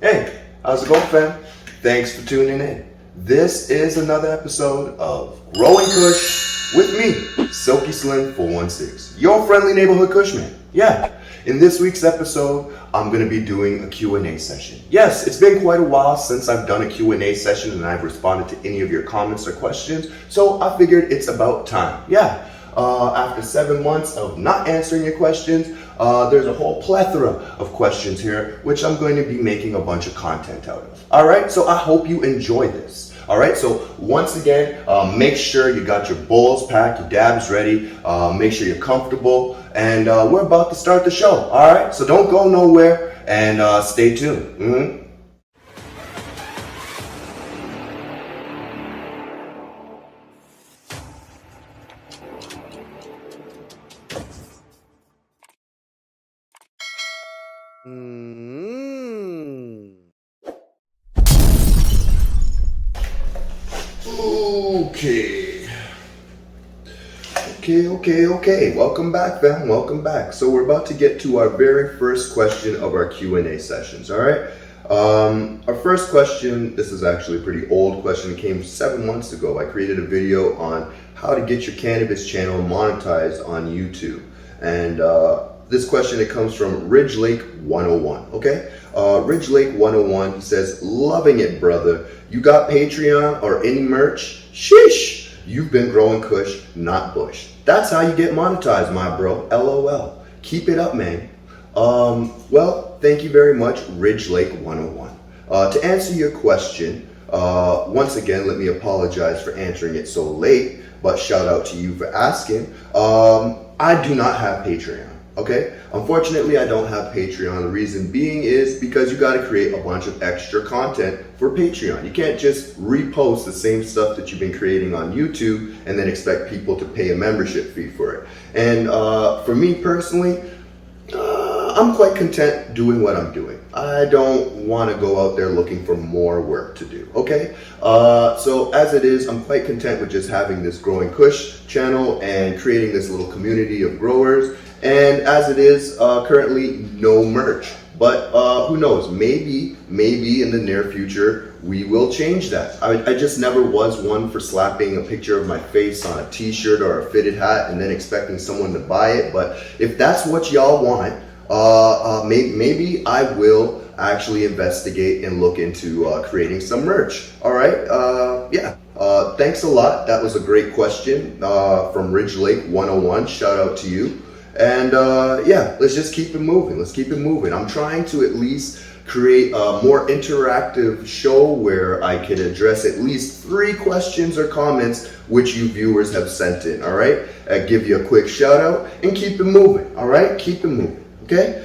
Hey, how's it going, fam? Thanks for tuning in. This is another episode of Growing Kush with me, Silkyslim416, your friendly neighborhood Kushman. Yeah, in this week's episode, I'm going to be doing a Q&A session. Yes, it's been quite a while since I've done a Q&A session and I've responded to any of your comments or questions, so I figured it's about time. Yeah. After 7 months of not answering your questions, there's a whole plethora of questions here, which I'm going to be making a bunch of content out of. All right, so I hope you enjoy this. All right, so once again, make sure you got your bowls packed, your dabs ready, make sure you're comfortable, and we're about to start the show. All right, so don't go nowhere and stay tuned. Okay. Welcome back, fam. Welcome back. So we're about to get to our very first question of our Q&A sessions. All right. Our first question. This is actually a pretty old question. It came 7 months ago. I created a video on how to get your cannabis channel monetized on YouTube, and this question, it comes from Ridge Lake 101. Okay. Ridge Lake 101. He says, "Loving it, brother. You got Patreon or any merch? Sheesh. You've been growing kush, not bush. That's how you get monetized, my bro. LOL. Keep it up, man." Well, thank you very much, Ridge Lake 101. To answer your question, once again, let me apologize for answering it so late, but shout out to you for asking. I do not have Patreon. Okay, unfortunately, I don't have Patreon. The reason being is because you got to create a bunch of extra content for Patreon. You can't just repost the same stuff that you've been creating on YouTube and then expect people to pay a membership fee for it. And for me personally, I'm quite content doing what I'm doing. I don't want to go out there looking for more work to do. Okay, so as it is, I'm quite content with just having this Growing Kush channel and creating this little community of growers. And as it is, currently no merch, but who knows, maybe in the near future, we will change that. I just never was one for slapping a picture of my face on a t-shirt or a fitted hat and then expecting someone to buy it. But if that's what y'all want, maybe I will actually investigate and look into creating some merch. All right, yeah. Thanks a lot. That was a great question from Ridge Lake 101. Shout out to you. And yeah, let's just keep it moving. I'm trying to at least create a more interactive show where I can address at least 3 questions or comments which you viewers have sent in. All right, I give you a quick shout out and keep it moving. All right, keep it moving. Okay,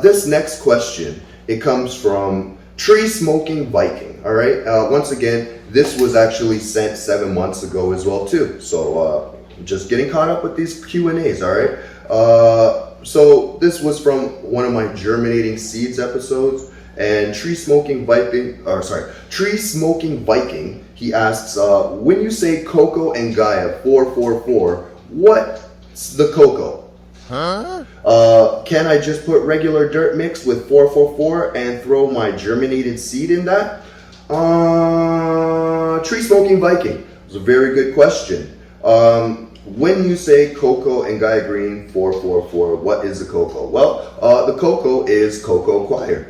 this next question, it comes from Tree Smoking Viking. All right, once again, this was actually sent 7 months ago as well too. So just getting caught up with these Q&As. All right. So this was from one of my germinating seeds episodes, and Tree Smoking Viking, he asks, when you say Coco and Gaia 444, what's the Coco? Huh? Can I just put regular dirt mix with 444 and throw my germinated seed in that? Tree Smoking Viking, it was a very good question. When you say Coco and Gaia Green 444, what is the Coco? Well, the Coco is Coco Choir.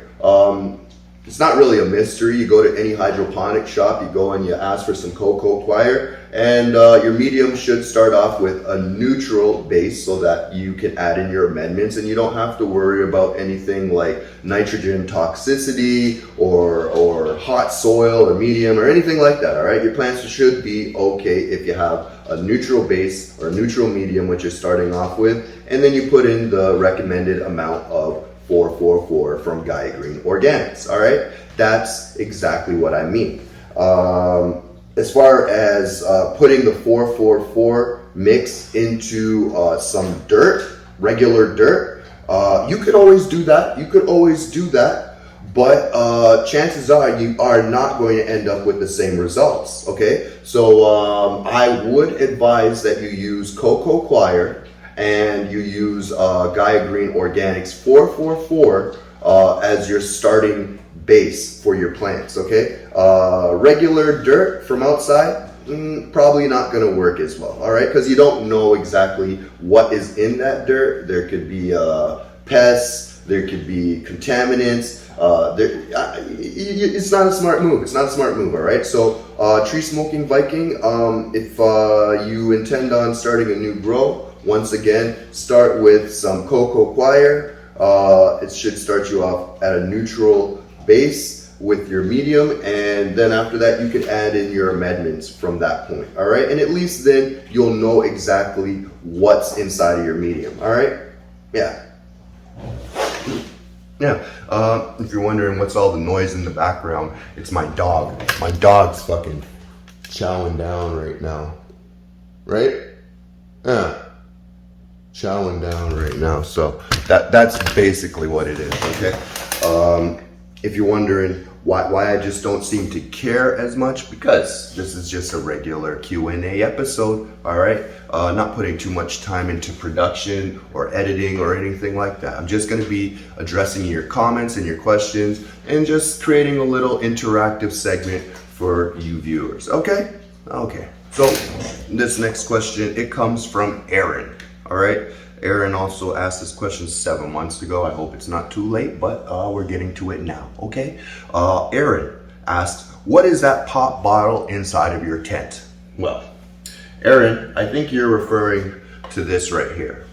It's not really a mystery. You go to any hydroponic shop, you go and you ask for some Coco Choir, and your medium should start off with a neutral base so that you can add in your amendments and you don't have to worry about anything like nitrogen toxicity or hot soil or medium or anything like that. All right, your plants should be okay if you have a neutral base or a neutral medium which you're starting off with, and then you put in the recommended amount of 444 from Gaia Green Organics. All right, that's exactly what I mean. As far as putting the 444 mix into some dirt, regular dirt, you could always do that. But chances are you are not going to end up with the same results. Okay, so I would advise that you use Coco Choir and you use Gaia Green Organics 444 as your starting base for your plants, okay? Regular dirt from outside, probably not going to work as well, all right? Because you don't know exactly what is in that dirt. There could be pests, there could be contaminants. It's not a smart move. It's not a smart move, all right? So tree smoking Viking, if you intend on starting a new grow, once again, start with some cocoa coir. It should start you off at a neutral base with your medium, and then after that you can add in your amendments from that point, all right? And at least then you'll know exactly what's inside of your medium, all right? Yeah. If you're wondering what's all the noise in the background, it's my dog. My dog's fucking chowing down right now, right? Yeah. Chowing down right now. So that's basically what it is, okay? If you're wondering why I just don't seem to care as much, because this is just a regular Q&A episode, all right? Not putting too much time into production or editing or anything like that. I'm just going to be addressing your comments and your questions and just creating a little interactive segment for you viewers, okay? Okay. So this next question, it comes from Aaron. All right, Aaron also asked this question 7 months ago. I hope it's not too late, but we're getting to it now, okay? Aaron asked, what is that pop bottle inside of your tent? Well, Aaron, I think you're referring to this right here.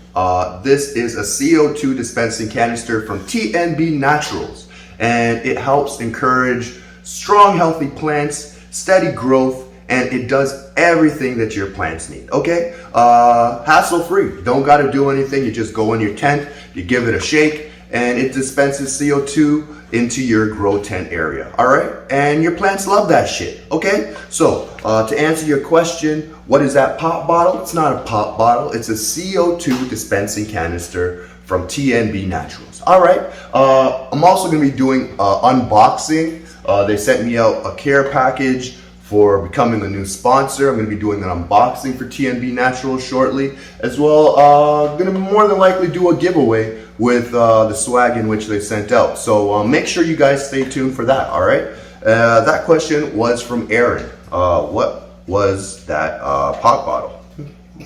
This is a CO2 dispensing canister from TNB Naturals, and it helps encourage strong, healthy plants, steady growth, and it does everything that your plants need, okay? Hassle-free. Don't got to do anything. You just go in your tent, you give it a shake, and it dispenses CO2 into your grow tent area, all right? And your plants love that shit, okay? So, to answer your question, what is that pop bottle? It's not a pop bottle. It's a CO2 dispensing canister from TNB Naturals, all right? I'm also going to be doing unboxing. They sent me out a care package for becoming a new sponsor. I'm going to be doing an unboxing for TNB Naturals shortly, as well. Going to more than likely do a giveaway with the swag in which they sent out. So make sure you guys stay tuned for that, all right? That question was from Aaron. What was that pop bottle?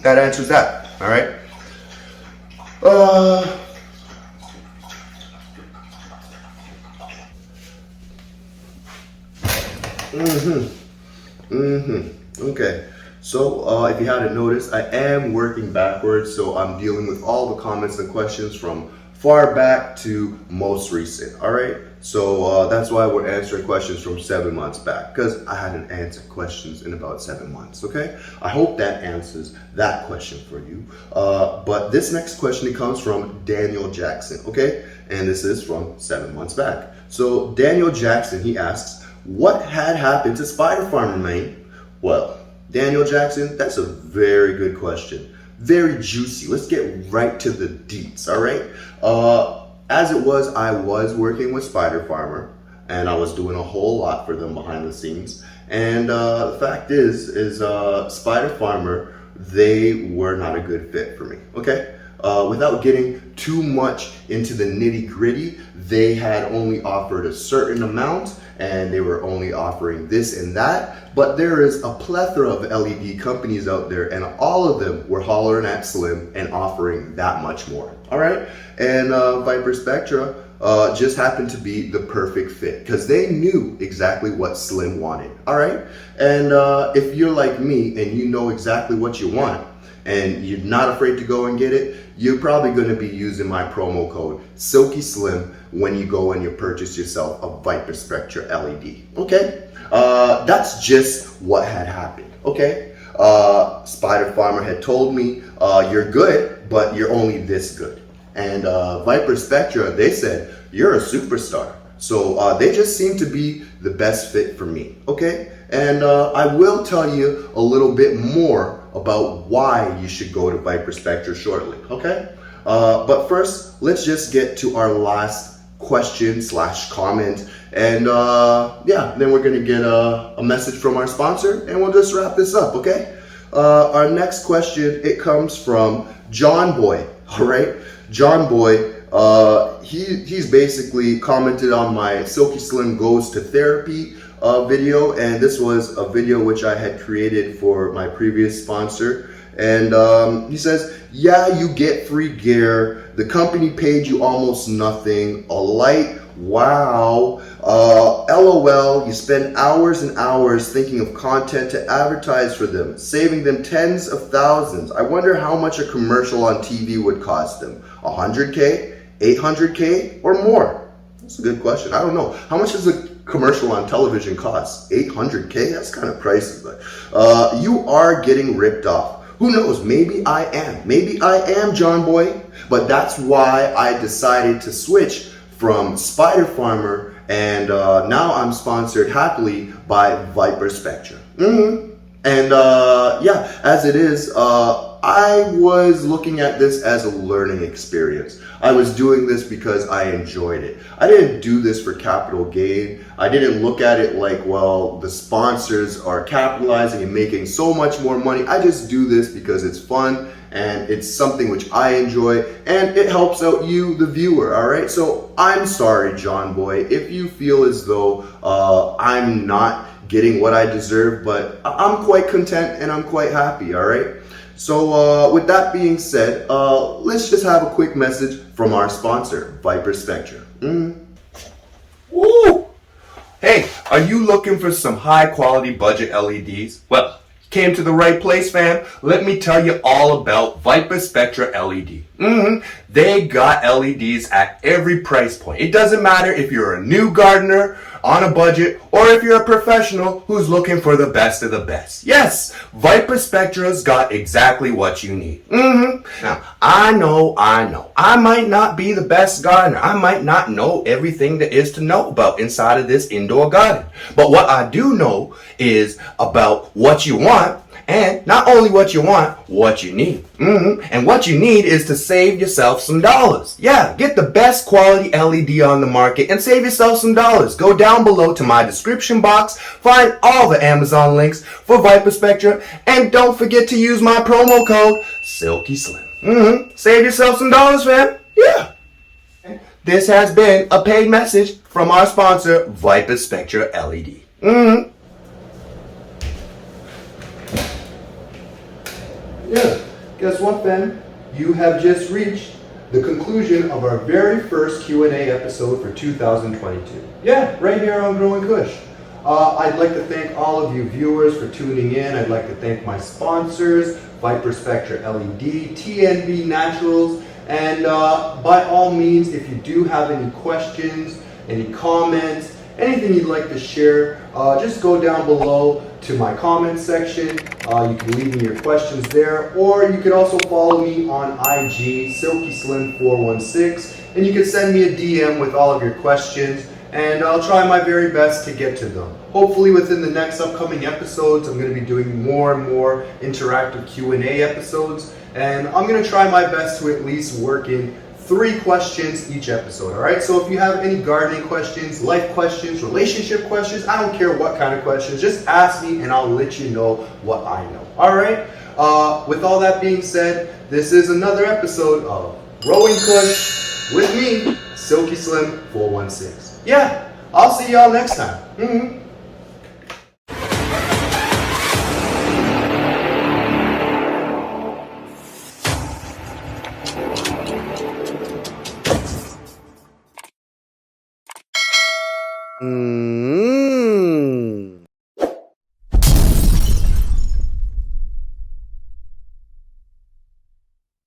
That answers that, all right? Okay, so if you hadn't noticed, I am working backwards, so I'm dealing with all the comments and questions from far back to most recent, all right? So that's why we're answering questions from 7 months back, because I hadn't answered questions in about 7 months, okay? I hope that answers that question for you. But this next question, it comes from Daniel Jackson, okay? And this is from 7 months back. So Daniel Jackson, he asks, what had happened to Spider Farmer, man? Well, Daniel Jackson, that's a very good question. Very juicy. Let's get right to the deets, all right? As it was, I was working with Spider Farmer, and I was doing a whole lot for them behind the scenes. And the fact is Spider Farmer, they were not a good fit for me, okay? Without getting too much into the nitty gritty, they had only offered a certain amount, and they were only offering this and that. But there is a plethora of LED companies out there, and all of them were hollering at Slim and offering that much more. All right, and Viparspectra just happened to be the perfect fit because they knew exactly what Slim wanted. All right, and if you're like me and you know exactly what you want, and you're not afraid to go and get it, you're probably going to be using my promo code Silkyslim when you go and you purchase yourself a Viparspectra LED. Okay, that's just what had happened. Okay, Spider Farmer had told me you're good, but you're only this good. And Viparspectra, they said you're a superstar. So they just seem to be the best fit for me. Okay, and I will tell you a little bit more about why you should go to Viparspectra shortly, okay? But first, let's just get to our last question / comment, and yeah, then we're gonna get a message from our sponsor, and we'll just wrap this up, okay? Our next question, it comes from John Boy, all right? John Boy, He's basically commented on my Silky Slim Goes to Therapy video, and this was a video which I had created for my previous sponsor. And he says, yeah, you get free gear. The company paid you almost nothing. A light, wow. LOL, you spend hours and hours thinking of content to advertise for them, saving them tens of thousands. I wonder how much a commercial on TV would cost them. 100K, 800K, or more? That's a good question. I don't know. How much does a commercial on television cost? 800K? That's kind of pricey, but you are getting ripped off. Who knows? Maybe I am. Maybe I am, John Boy. But that's why I decided to switch from Spider Farmer, and now I'm sponsored happily by Viparspectra. And yeah, as it is, I was looking at this as a learning experience. I was doing this because I enjoyed it. I didn't do this for capital gain. I didn't look at it like, well, the sponsors are capitalizing and making so much more money. I just do this because it's fun and it's something which I enjoy and it helps out you, the viewer, all right? So I'm sorry, John Boy, if you feel as though I'm not getting what I deserve, but I'm quite content and I'm quite happy, all right? So with that being said, let's just have a quick message from our sponsor, Viparspectra. Woo! Hey, are you looking for some high quality budget LEDs? Well, you came to the right place, fam. Let me tell you all about Viparspectra LED. They got LEDs at every price point. It doesn't matter if you're a new gardener on a budget or if you're a professional who's looking for the best of the best. Yes, Viparspectra's got exactly what you need. Now, I know, I might not be the best gardener. I might not know everything there is to know about inside of this indoor garden. But what I do know is about what you want, and not only what you want, what you need. And what you need is to save yourself some dollars. Yeah, get the best quality LED on the market and save yourself some dollars. Go down below to my description box, find all the Amazon links for Viparspectra, and don't forget to use my promo code SilkySlim. Save yourself some dollars, fam. Yeah. This has been a paid message from our sponsor, Viparspectra LED. Yeah, guess what, fam? You have just reached the conclusion of our very first Q&A episode for 2022. Yeah, right here on Growing Kush. I'd like to thank all of you viewers for tuning in. I'd like to thank my sponsors, Viparspectra LED, TNB Naturals, and by all means, if you do have any questions, any comments, anything you'd like to share, just go down below to my comments section. You can leave me your questions there, or you can also follow me on IG, Silkyslim416, and you can send me a DM with all of your questions, and I'll try my very best to get to them. Hopefully within the next upcoming episodes, I'm going to be doing more and more interactive Q&A episodes, and I'm going to try my best to at least work in 3 questions each episode, all right? So if you have any gardening questions, life questions, relationship questions, I don't care what kind of questions, just ask me and I'll let you know what I know, all right? With all that being said, this is another episode of Growing Kush with me, Silkyslim416. Yeah, I'll see y'all next time. Mm-hmm.